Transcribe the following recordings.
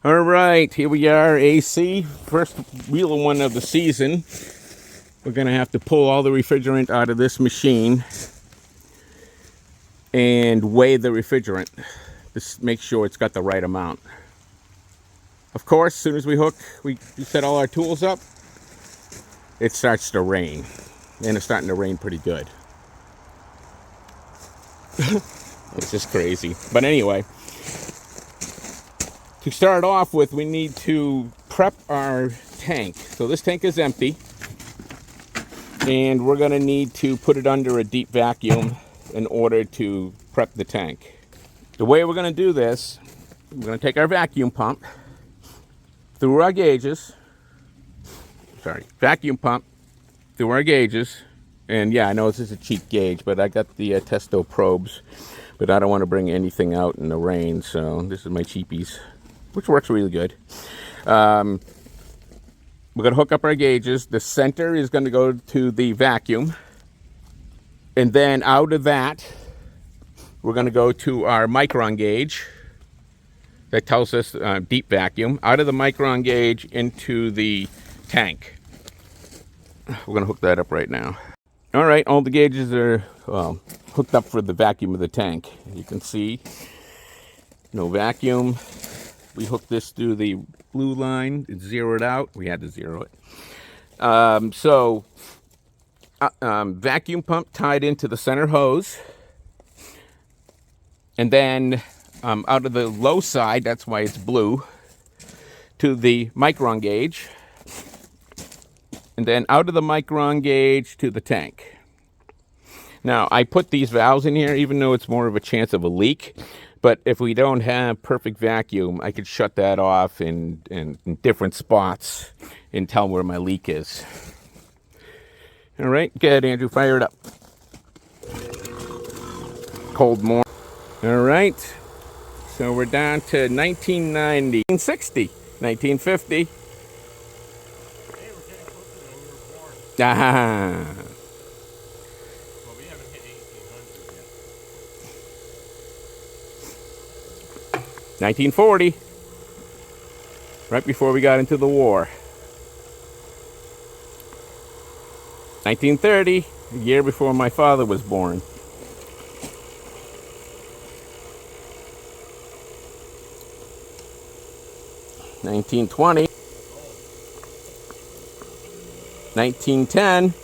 All right, here we are, AC. First real one of the season. We're going to have to pull all the refrigerant out of this machine and weigh the refrigerant. Just make sure it's got the right amount. Of course, as soon as we set all our tools up, it starts to rain. And it's starting to rain pretty good. It's just crazy. But anyway, to start off with, we need to prep our tank. So this tank is empty. And we're going to need to put it under a deep vacuum in order to prep the tank. The way we're going to do this, we're going to take our vacuum pump through our gauges. Vacuum pump through our gauges. And yeah, I know this is a cheap gauge, but I got the Testo probes. But I don't want to bring anything out in the rain, so this is my cheapies, which works really good. We're going to hook up our gauges. The center is going to go to the vacuum. And then out of that, we're going to go to our micron gauge. That tells us deep vacuum. Out of the micron gauge into the tank. We're going to hook that up right now. All right, all the gauges are hooked up for the vacuum of the tank. You can see no vacuum. We hooked this through the blue line. It's zeroed out. We had to zero it. Vacuum pump tied into the center hose. And then out of the low side, that's why it's blue, to the micron gauge. And then out of the micron gauge to the tank. Now, I put these valves in here, even though it's more of a chance of a leak. But if we don't have perfect vacuum, I could shut that off in different spots and tell where my leak is. All right, go ahead, Andrew, fire it up. Cold more. All right, so we're down to 1990, 1960, 1950. Ah. Well, we haven't hit 1800 yet. 1940, right before we got into the war. 1930, a year before my father was born. $1920, 1910.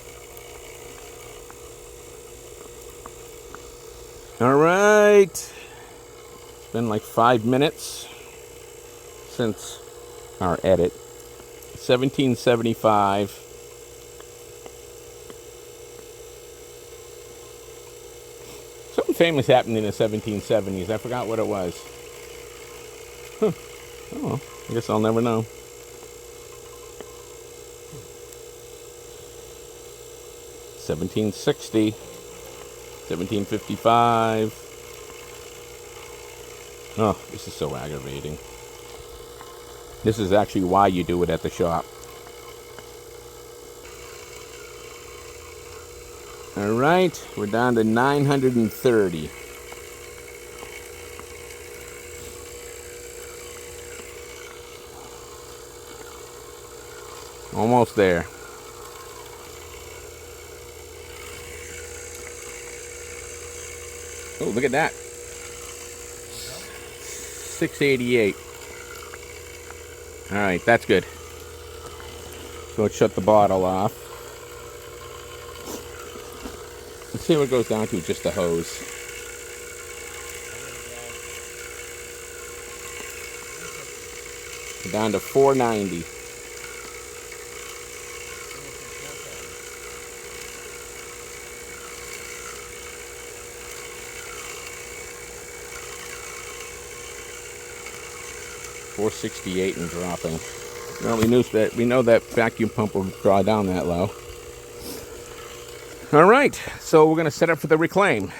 All right. It's been like 5 minutes since our edit. 1775. Something famous happened in the 1770s. I forgot what it was. Huh. Oh, well, I guess I'll never know. $1760, $1755. Oh, this is so aggravating. This is actually why you do it at the shop. All right, we're down to 930. Almost there. Oh, look at that. 688. All right, that's good. So let's shut the bottle off. Let's see what it goes down to, just the hose. We're down to 490. $468 and dropping. Well, we know that vacuum pump will draw down that low. All right, so we're going to set up for the reclaim.